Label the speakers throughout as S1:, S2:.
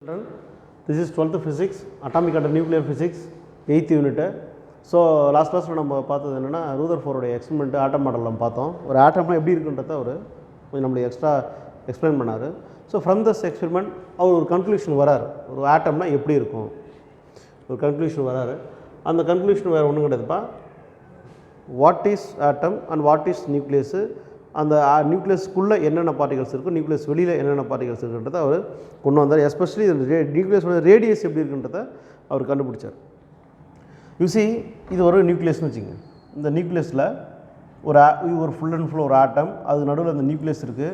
S1: Children, this is 12th physics, atomic and nuclear physics, 8th unit. So last class நம்ம பார்த்தது என்னன்னா Rutherford உடைய experiment atom model பார்த்தோம். ஒரு ஆட்டம்னா எப்படி இருக்குன்றத அவர் கொஞ்சம் நம்மளுக்கு எக்ஸ்ட்ரா எக்ஸ்பிளைன் பண்ணாரு. ஸோ ஃப்ரம் திஸ் எக்ஸ்பெரிமெண்ட் அவர் ஒரு கன்க்ளூஷன் வராரு. ஒரு ஆட்டம்னா எப்படி இருக்கும் ஒரு கன்க்ளூஷன் வராரு. அந்த கன்க்ளூஷன் வேறு ஒன்றும் கிடையாதுப்பா. What is atom and what is nucleus, அந்த நியூக்ளியஸ்க்குள்ளே என்னென்ன பார்ட்டிகல்ஸ் இருக்கும், நியூக்ளியஸ் வெளியில் என்னென்ன பார்ட்டிகல்ஸ் இருக்குன்றதை அவர் கொண்டு வந்தார். எஸ்பெஷலி இந்த நியூக்ளியஸோட ரேடியஸ் எப்படி இருக்குன்றதை அவர் கண்டுபிடிச்சார். யூசி இது ஒரு நியூக்ளியஸ்னு வச்சுங்க. இந்த நியூக்ளியஸில் ஒரு ஃபுல் அண்ட் ஃபுல் ஒரு ஆட்டம், அது நடுவில் அந்த நியூக்ளியஸ் இருக்குது.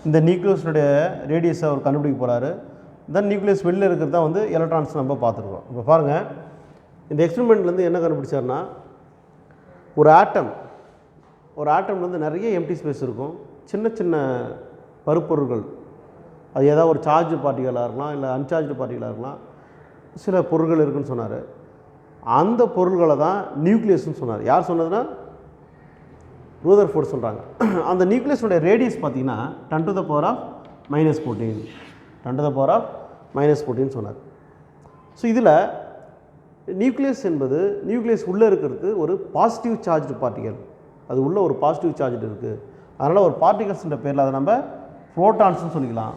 S1: இந்த நியூக்ளியஸுடைய ரேடியஸை அவர் கண்டுபிடிக்க போகிறாரு. தென் நியூக்ளியஸ் வெளியில் இருக்கிறது தான் வந்து எலக்ட்ரான்ஸ் நம்ம பார்த்துருக்கோம். இப்போ பாருங்கள், இந்த எக்ஸ்பெரிமெண்ட்லேருந்து என்ன கண்டுபிடிச்சார்னா, ஒரு ஆட்டம்லேருந்து நிறைய எம்டி ஸ்பேஸ் இருக்கும். சின்ன சின்ன பருப்பொருள்கள், அது ஏதாவது ஒரு சார்ஜ் பார்ட்டிகளாக இருக்கலாம், இல்லை அன்சார்ஜ்டு பார்ட்டிகளாக இருக்கலாம், சில பொருள்கள் இருக்குதுன்னு சொன்னார். அந்த பொருள்களை தான் நியூக்ளியஸ்னு சொன்னார். யார் சொன்னதுன்னா ரூதர்ஃபோர்ட் சொல்கிறாங்க. அந்த நியூக்ளியஸோடைய ரேடியஸ் பார்த்திங்கன்னா 10 to the power of -14 10 to the power of -14 சொன்னார். ஸோ இதில் நியூக்ளியஸ் என்பது நியூக்ளியஸ் உள்ளே இருக்கிறது ஒரு பாசிட்டிவ் சார்ஜ்டு பார்ட்டிகல். அது உள்ளே ஒரு பாசிட்டிவ் சார்ஜ் இருக்குது. அதனால் ஒரு பார்ட்டிகல்ஸ்ன்ற பேரில் அதை நம்ம ப்ரோட்டான்ஸ்னு சொல்லிக்கலாம்.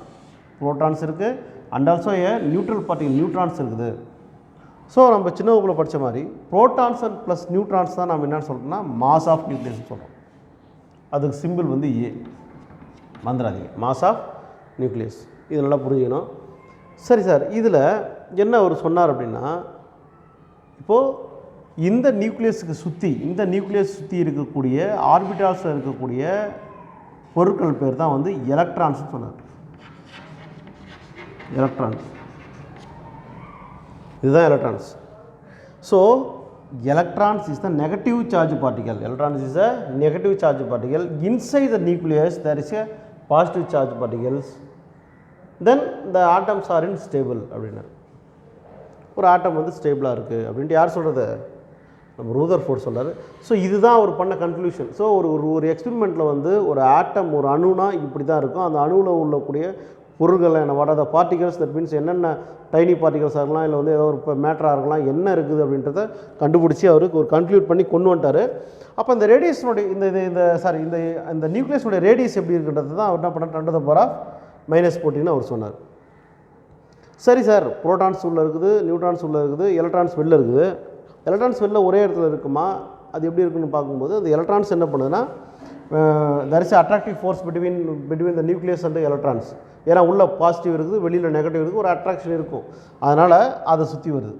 S1: ப்ரோட்டான்ஸ் இருக்குது and also A neutral particle neutrons இருக்குது. ஸோ நம்ம சின்ன வகுப்பில் படித்த மாதிரி ப்ரோட்டான்ஸ் அண்ட் ப்ளஸ் நியூட்ரான்ஸ் தான் நம்ம என்னென்னு சொல்கிறோம்னா மாஸ் ஆஃப் நியூக்ளியஸ்னு சொல்கிறோம். அதுக்கு சிம்பிள் வந்து ஏ, மறந்துடாதீங்க, மாஸ் ஆஃப் நியூக்ளியஸ். இது நல்லா புரிஞ்சுக்கணும். சரி சார், இதில் என்ன அவர் சொன்னார் அப்படின்னா, இப்போது இந்த நியூக்ளியஸுக்கு சுற்றி இருக்கக்கூடிய ஆர்பிட்டால்ஸில் இருக்கக்கூடிய பொருட்கள் பேர் தான் வந்து எலக்ட்ரான்ஸ்னு சொன்னார். எலக்ட்ரான்ஸ், இதுதான் electrons. So electrons is the negative charge particle. Electrons is a negative charge particle. Inside the nucleus there is a positive charge particles. Then the atoms are unstable அப்படின்னா ஒரு ஆட்டம் வந்து ஸ்டேபிளாக இருக்குது அப்படின்ட்டு யார் சொல்கிறது? நம்ம ரூதர்ஃபோர்ட் சொல்கிறார். ஸோ இதுதான் அவர் பண்ண கன்க்ளூஷன். ஸோ ஒரு எக்ஸ்பெரிமெண்ட்டில் வந்து ஒரு ஆட்டம், ஒரு அணுனா இப்படி தான் இருக்கும். அந்த அணுவில் உள்ளக்கூடிய பொருள்கள் என்ன, what are the particles, that means என்னென்ன டைனி பார்ட்டிகல்ஸாக இருக்கலாம், இல்லை வந்து ஏதோ ஒரு மேட்டராக இருக்கலாம், என்ன இருக்குது அப்படின்றத கண்டுபிடிச்சி அவருக்கு ஒரு கன்க்ளூட் பண்ணி கொண்டு வந்துட்டார். அப்போ இந்த ரேடியஸனுடைய இந்த நியூக்ளியஸோடைய ரேடியஸ் எப்படி இருக்குன்றது தான் அவர் என்ன பண்ணார், 10 to the power of -14 அவர் சொன்னார். சரி சார், புரோட்டான்ஸ் உள்ளே இருக்குது, நியூட்ரான்ஸ் உள்ளே இருக்குது, எலக்ட்ரான்ஸ் வெளில இருக்குது. எலக்ட்ரான்ஸ் வெளில ஒரே இடத்துல இருக்குமா, அது எப்படி இருக்குன்னு பார்க்கும்போது அந்த எலக்ட்ரான்ஸ் என்ன பண்ணுதுன்னா, there is attractive force between the nucleus and the electrons. ஏன்னா உள்ள பாசிட்டிவ் இருக்குது, வெளியில் நெகட்டிவ் இருக்குது, ஒரு அட்ராக்ஷன் இருக்கும். அதனால் அதை சுற்றி வருது,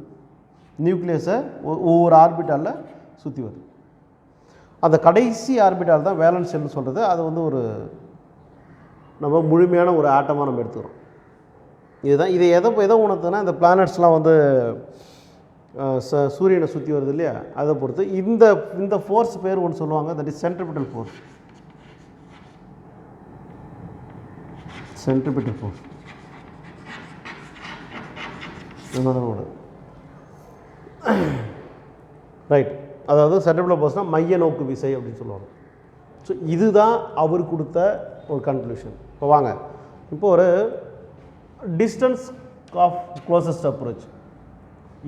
S1: நியூக்ளியஸை ஒவ்வொரு ஆர்பிட்டாலில் சுற்றி வருது. அந்த கடைசி ஆர்பிட்டால் தான் வேலன்ஸ் ஷெல்னு சொல்கிறது. அது வந்து ஒரு நம்ம முழுமையான ஒரு ஆட்டமாக நம்ம எடுத்துக்கிறோம். இதுதான் இதை எதை உணர்த்துனா, இந்த பிளானட்ஸ்லாம் வந்து சூரியனை சுற்றி வருது இல்லையா, அதை பொறுத்து இந்த ஃபோர்ஸ் பேர் ஒன்று சொல்லுவாங்க, that is centripetal force. Centripetal force right. அதாவது சென்ட்ரிபிட்டல் ஃபோர்ஸ்னால் மைய நோக்கு விசை அப்படின்னு சொல்லுவாங்க. ஸோ இதுதான் அவர் கொடுத்த ஒரு கன்க்ளூஷன். இப்போ வாங்க, இப்போ ஒரு டிஸ்டன்ஸ் ஆஃப் க்ளோசஸ்ட் அப்ரோச்,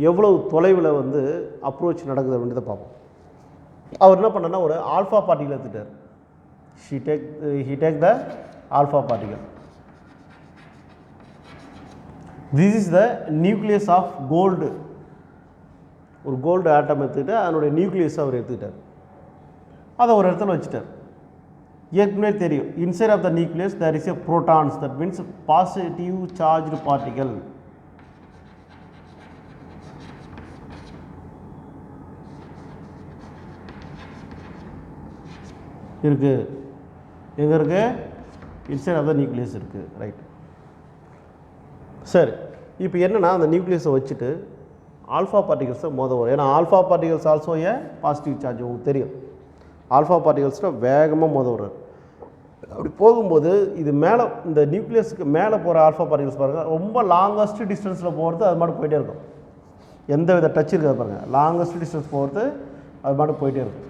S1: எவ்வளவு தொலைவில் வந்து அப்ரோச் நடக்குது அப்படின்றத பார்ப்போம். அவர் என்ன பண்ணனா, ஒரு ஆல்ஃபா பார்ட்டிகல் எடுத்துட்டார். he take the alpha particle. This is the nucleus of gold. ஒரு கோல்டு ஆட்டம் எடுத்துக்கிட்டு அதனுடைய நியூக்ளியஸ் அவர் எடுத்துக்கிட்டார். அதை ஒரு இடத்துல வச்சுட்டார். ஏற்கனவே தெரியும், inside of the nucleus there is a protons, that means positive charged particle. இருக்குது, எங்கே இருக்குது? இன்சைட் ஆஃப் த நியூக்ளியஸ் இருக்குது. ரைட். சரி, இப்போ என்னென்னா அந்த நியூக்ளியஸை வச்சுட்டு ஆல்ஃபா பார்ட்டிகல்ஸை வரும். ஏன்னா alpha particles also A positive charge, உங்களுக்கு தெரியும். ஆல்ஃபா பார்ட்டிகல்ஸ்னால் வேகமாக வர்றாரு. அப்படி போகும்போது இது மேலே, இந்த நியூக்ளியஸுக்கு மேலே போகிற ஆல்ஃபா பார்ட்டிகல்ஸ் பாருங்கள், ரொம்ப லாங்கஸ்ட் டிஸ்டன்ஸில் போகிறது அது மட்டும் போயிட்டே இருக்கும். எந்த வித டச் இருக்காது பாருங்கள், லாங்கஸ்ட் டிஸ்டன்ஸ் போகிறது அது மட்டும் போயிட்டே இருக்கும்.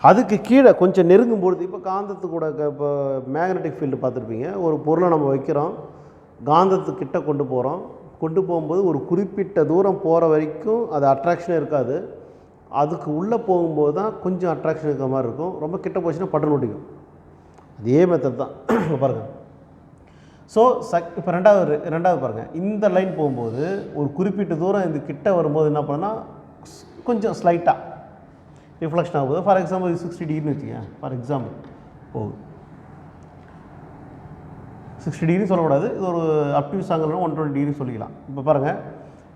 S1: அதுக்கு கீழே கொஞ்சம் நெருங்கும்பொழுது, இப்போ காந்தத்து கூட இப்போ மேக்னெட்டிக் ஃபீல்டு பார்த்துருப்பீங்க, ஒரு பொருளை நம்ம வைக்கிறோம், காந்தத்துக்கிட்ட கொண்டு போகிறோம். கொண்டு போகும்போது ஒரு குறிப்பிட்ட தூரம் போகிற வரைக்கும் அது அட்ராக்ஷனே இருக்காது. அதுக்கு உள்ளே போகும்போது தான் கொஞ்சம் அட்ராக்ஷன் இருக்கிற மாதிரி இருக்கும். ரொம்ப கிட்ட போச்சுன்னா பட்டு நொட்டிக்கும். அதே மெத்தட் தான் பாருங்கள். ஸோ இப்போ ரெண்டாவது பாருங்கள், இந்த லைன் போகும்போது ஒரு குறிப்பிட்ட தூரம் இந்த கிட்ட வரும்போது என்ன பண்ணுன்னா கொஞ்சம் ஸ்லைட்டாக ரிஃப்ளெக்ஷன் ஆகுது. ஃபார் எக்ஸாம்பிள் 60 டிகிரின்னு வச்சுக்கோங்க. ஃபார் எக்ஸாம்பிள் போகுது 60 டிகிரி சொல்லக்கூடாது, இது ஒரு அப்டியூஸ் ஆங்கிள் 120 டிகிரி சொல்லிக்கலாம். இப்போ பாருங்கள்,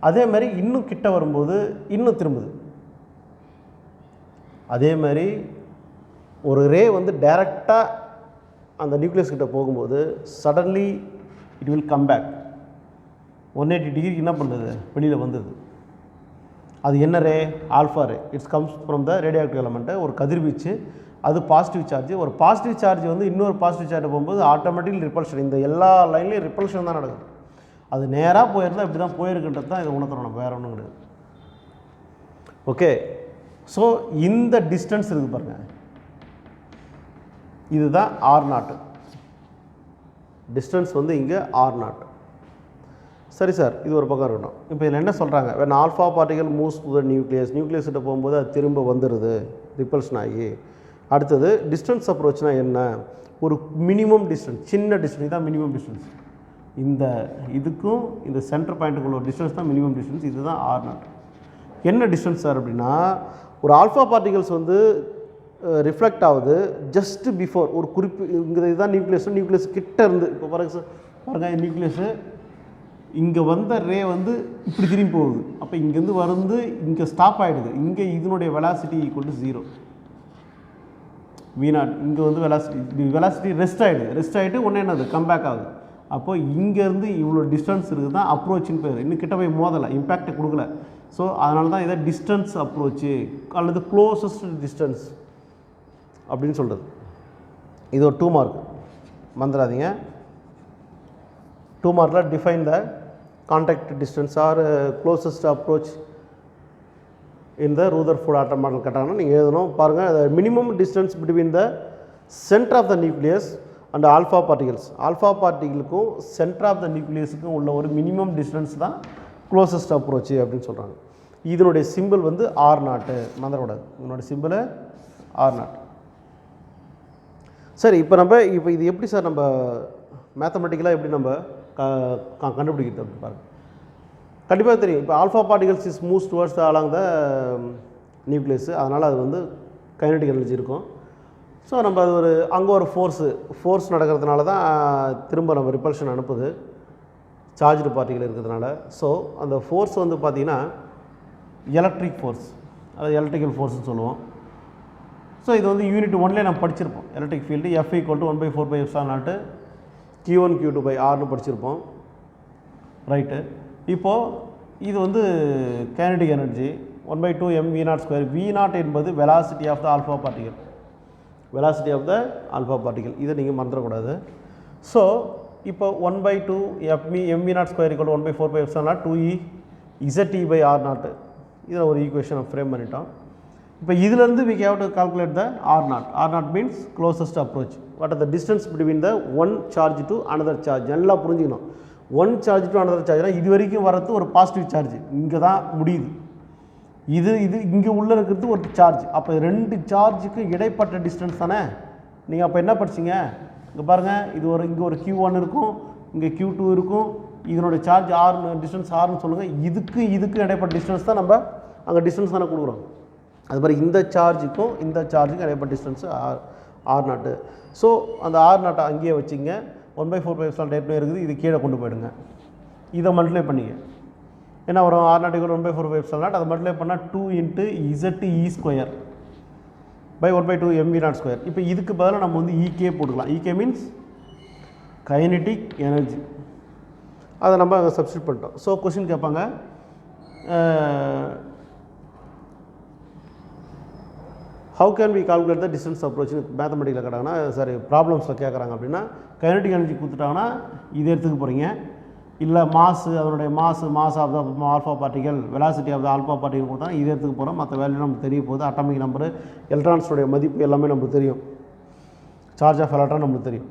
S1: அதே மாதிரி இன்னும் கிட்ட வரும்போது இன்னும் திரும்புது. அதே மாதிரி ஒரு ரே வந்து டைரெக்டாக அந்த நியூக்ளியஸ் கிட்ட போகும்போது suddenly it will come back 180 டிகிரிக்கு என்ன பண்ணுது, வெளியில் வந்தது. அது என்ன ray? Alpha ray. It's comes from the radio active element. ஒரு கதிர்வீச்சு, அது பாசிட்டிவ் சார்ஜ். ஒரு பாசிட்டிவ் சார்ஜ் வந்து இன்னொரு பாசிட்டிவ் சார்ஜ் போகும்போது ஆட்டோமேட்டிக் ரிப்பல்ஷன். இந்த எல்லா லைன்லேயும் ரிப்பல்ஷன் தான் நடக்குது. அது நேராக போயிருந்தால் இப்படி தான் போயிருக்குன்றது தான் இதை உணர்த்துறோம் நம்ம, வேறு ஒன்றும் கிடையாது. ஓகே, ஸோ இந்த டிஸ்டன்ஸ் இருக்குது பாருங்கள், இதுதான் R0. டிஸ்டன்ஸ் வந்து இங்கே R0. சரி சார், இது ஒரு பக்கம் இருக்கணும். இப்போ இதில் என்ன சொல்கிறாங்க, when alpha particle moves to the nucleus, nucleus கிட்ட போகும்போது அது திரும்ப வந்துடுது ரிப்பல்ஷன் ஆகி. அடுத்தது டிஸ்டன்ஸ் அப்ரோச்னா என்ன? ஒரு மினிமம் டிஸ்டன்ஸ், சின்ன டிஸ்டன்ஸ் தான் மினிமம் டிஸ்டன்ஸ். இந்த இதுக்கும் இந்த சென்டர் பாயிண்ட்டுக்குள்ள ஒரு டிஸ்டன்ஸ் தான் மினிமம் டிஸ்டன்ஸ். இதுதான் R0. என்ன டிஸ்டன்ஸ் சார் அப்படின்னா, ஒரு ஆல்ஃபா பார்ட்டிகல்ஸ் வந்து ரிஃப்ளெக்ட் ஆகுது ஜஸ்ட் பிஃபோர் ஒரு இங்கே இதுதான் நியூக்ளியஸ் கிட்ட இருந்து. இப்போ பாருங்கள் நியூக்ளியஸு இங்கே வந்த ரே வந்து இப்படி திரும்பி போகுது. அப்போ இங்கேருந்து வந்து இங்கே ஸ்டாப் ஆகிடுது. இங்கே இதனுடைய வெலாசிட்டி ஈக்குவல் டு 0 V0. இங்கே வந்து வெலாசிட்டி ரெஸ்ட் ஆகிட்டு ஒன்று என்னது கம்பேக் ஆகுது. அப்போ இங்கேருந்து இவ்வளோ டிஸ்டன்ஸ் இருக்குது தான் அப்ரோச்சின்னு பேர். இன்னும் கிட்ட போய் மோதலை, இம்பேக்டை கொடுக்கல. ஸோ அதனால தான் இதை டிஸ்டன்ஸ் அப்ரோச்சு அல்லது க்ளோசஸ்ட் டிஸ்டன்ஸ் அப்படின்னு சொல்கிறது. இது ஒரு 2 மார்க், மறந்துடாதீங்க. 2 மார்க்கில் define the contact distance or closest approach in the Rutherford atom model கேட்டாங்கன்னா நீங்கள் எழுதணும். பாருங்கள், the minimum distance between the centre of the nucleus and alpha particles. Alpha பார்ட்டிகளுக்கும் சென்டர் ஆஃப் த நியூக்ளியஸுக்கும் உள்ள ஒரு மினிமம் டிஸ்டன்ஸ் தான் க்ளோசஸ்ட் அப்ரோச்சு அப்படின்னு சொல்கிறாங்க. இதனுடைய சிம்பிள் வந்து R0, மறந்துடக்கூடாது. இதனுடைய சிம்பிள் R0. சரி, இப்போ இது எப்படி சார் நம்ம மேத்தமெட்டிக்கலாக எப்படி நம்ம கண்டுபிடிக்கிறது அப்படி பாருங்கள். கண்டிப்பாக தெரியும். இப்போ alpha particles is moves towards along the nucleus. அதனால் அது வந்து கைனடிக் எனர்ஜி இருக்கும். ஸோ நம்ம அது ஒரு அங்கே ஒரு ஃபோர்ஸ் நடக்கிறதுனால தான் திரும்ப நம்ம ரிப்பல்ஷன் அனுப்புது, சார்ஜ்டு பார்ட்டிகள் இருக்கிறதுனால. ஸோ அந்த ஃபோர்ஸ் வந்து பார்த்திங்கன்னா எலக்ட்ரிக் ஃபோர்ஸ், அதாவது எலக்ட்ரிக்கல் ஃபோர்ஸ்னு சொல்லுவோம். ஸோ இது வந்து யூனிட் 1லேயே நம்ம படிச்சிருப்போம். எலக்ட்ரிக் ஃபீல்டு F = 1/4πε0 Q1 Q2/Rன்னு படிச்சிருப்போம், ரைட்டு. இப்போது இது வந்து கைனடிக் எனர்ஜி 1/2 mv02. V0 என்பது velocity of the alpha particle, இதை நீங்கள் மறந்துடக்கூடாது. ஸோ இப்போ 1/2 mv02 = 1/4πε0 2E ZT/R0. இதில் ஒரு ஈக்குவேஷன் ஃப்ரேம் பண்ணிட்டோம். இப்போ இதிலேருந்து we have to calculate the R0. R0 means closest approach. What are the distance between the one charge to another charge? நல்லா புரிஞ்சுக்கணும். ஒன் சார்ஜ் டு another சார்ஜ்னால் இது வரைக்கும் வரது ஒரு பாசிட்டிவ் சார்ஜ், இங்கே தான் முடியுது. இது இங்கே உள்ளே இருக்கிறது ஒரு சார்ஜ். அப்போ 2 சார்ஜுக்கு இடைப்பட்ட டிஸ்டன்ஸ் தானே. நீங்கள் அப்போ என்ன படிச்சிங்க, இங்கே பாருங்கள், இங்கே ஒரு Q1 இருக்கும், இங்கே Q2 இருக்கும். இதனுடைய சார்ஜ் டிஸ்டன்ஸ் ஆர்னு சொல்லுங்கள். இதுக்கு இடைப்பட்ட டிஸ்டன்ஸ் தான் நம்ம அங்கே டிஸ்டன்ஸ் தானே கொடுக்குறோம். அது மாதிரி இந்த சார்ஜுக்கும் இடைப்பட்ட டிஸ்டன்ஸு R0. ஸோ அந்த R0 அங்கேயே வச்சுங்க. 1/4πε0 ஏற்கனவே இருக்குது, இது கீழே கொண்டு போயிடுங்க. இதை மல்டிப்ளை பண்ணிங்க, என்ன வரும்? R0 = 1/4πε0. அதை மல்டிப்ளை பண்ணால் 2 × ZTE² by 1/2 mv02. இப்போ இதுக்கு பதிலாக நம்ம வந்து EK போட்டுக்கலாம். EK means kinetic energy. அதை நம்ம அங்கே சப்ஸ்டியூட் பண்ணிட்டோம். ஸோ கொஸ்டின் கேட்பாங்க, how can we calculate the distance அப்ரோச்னு மேத்தமெட்டிக்கில் கேட்டாங்கன்னா, சரி ப்ராப்ளம்ஸில் கேட்குறாங்க அப்படின்னா, கைனடிக் எனர்ஜி கொடுத்துட்டாங்கன்னா இது எடுத்துக்க போகிறீங்க. இல்லை அதனுடைய mass of the alpha particle, velocity of the alpha particle கொடுத்தா இது எடுத்துக்க போகிறோம். மற்ற வேல்யூ நமக்கு தெரிய போகுது. அட்டாமிக் நம்பரு, எலக்ட்ரான்ஸோடைய மதிப்பு எல்லாமே நமக்கு தெரியும். சார்ஜ் ஆஃப் எலக்ட்ரான் நமக்கு தெரியும்.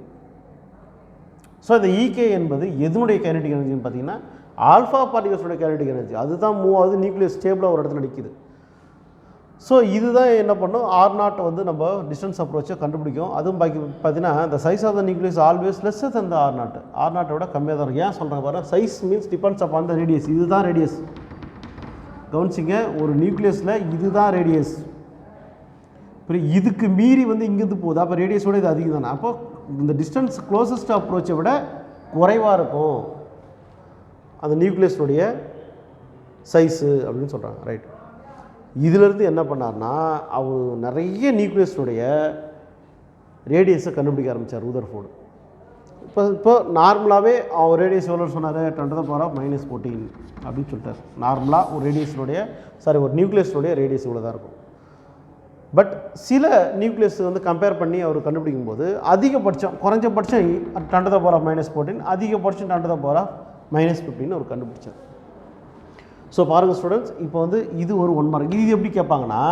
S1: ஸோ இந்த ஈகே என்பது எதனுடைய கைனடிக் எனர்ஜின்னு பார்த்தீங்கன்னா ஆல்ஃபா பார்ட்டிகல்ஸோட கைனடிக் எனர்ஜி. அதுதான் மூவ் ஆகுது, நியூக்ளியஸ் ஸ்டேபிளாக ஒரு இடத்துல நிற்கிது. ஸோ இதுதான் என்ன பண்ணும், R0 வந்து நம்ம டிஸ்டன்ஸ் அப்ரோச்சை கண்டுபிடிக்கும். அதுவும் பாக்கி பார்த்தீங்கன்னா இந்த size of the nucleus always lesser than the R0 விட கம்மியாக தான் இருக்கும். ஏன் சொல்கிறாங்க பாருங்கள், size means depends upon the radius. இதுதான் ரேடியஸ், கவனிச்சிங்க, ஒரு நியூக்ளியஸில் இதுதான் ரேடியஸ். இப்போ இதுக்கு மீறி வந்து இங்கேருந்து போகுது, அப்போ ரேடியஸோட இது அதிகம் தானே. அப்போ இந்த டிஸ்டன்ஸ் க்ளோசஸ்ட் அப்ரோச்சை விட குறைவாக இருக்கும் அந்த நியூக்ளியஸுடைய சைஸு அப்படின்னு சொல்கிறாங்க. ரைட். இதிலிருந்து என்ன பண்ணார்னா அவர் நிறைய நியூக்ளியஸுடைய ரேடியஸை கண்டுபிடிக்க ஆரம்பித்தார் ரூதர்ஃபோர்டு. இப்போ நார்மலாகவே அவர் ரேடியஸ் எவ்வளோ சொன்னார், 10⁻⁻14 அப்படின்னு சொல்லிட்டார். நார்மலாக ஒரு ரேடியஸினுடைய ஒரு நியூக்ளியஸுடைய ரேடியஸ் இவ்வளோ தான் இருக்கும். பட் சில நியூக்ளியஸ் வந்து கம்பேர் பண்ணி அவர் கண்டுபிடிக்கும் போது அதிகபட்சம் குறைஞ்சபட்சம் 10⁻⁻14, அதிகபட்சம் 10⁻⁻15 அவர் கண்டுபிடிச்சார். ஸோ பாருங்கள் ஸ்டூடெண்ட்ஸ், இப்போ வந்து இது ஒரு 1 மார்க். இது எப்படி கேட்பாங்கன்னா,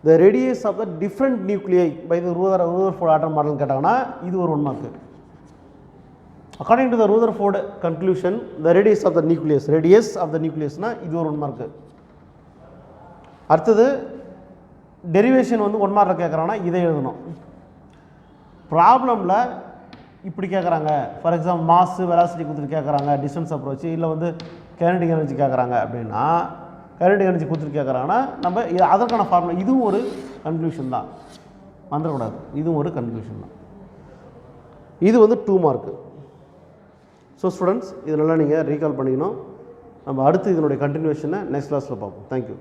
S1: the radius of the different nuclei by the Rutherford atom மாடல்னு கேட்டாங்கன்னா இது ஒரு 1 mark. According to the Rutherford conclusion the radius of the நியூக்ளியஸ்னால் இது ஒரு 1 மார்க்கு. அடுத்தது டெரிவேஷன் வந்து 1 மார்க்கில் கேட்குறாங்கன்னா இதை எழுதணும். ப்ராப்ளமில் இப்படி கேட்குறாங்க, ஃபார் எக்ஸாம்பிள் மாஸ் வெலாசிட்டி கொடுத்துட்டு கேட்குறாங்க, டிஸ்டன்ஸ் அப்ரோச், இல்லை வந்து கைனடிக் எனர்ஜி கேட்குறாங்க அப்படின்னா, கைனடிக் எனர்ஜி கொடுத்துட்டு கேட்குறாங்கன்னா நம்ம அதற்கான ஃபார்முலா, இதுவும் ஒரு கன்க்ளூஷன் தான், வந்துடக்கூடாது, இதுவும் ஒரு கன்க்ளூஷன் தான். இது வந்து 2 மார்க்கு. ஸோ ஸ்டூடெண்ட்ஸ், இதெல்லாம் நீங்கள் ரீகால் பண்ணிக்கணும். நம்ம அடுத்து இதனுடைய கண்டினியூஷனை நெக்ஸ்ட் கிளாஸில் பார்ப்போம். தேங்க்யூ.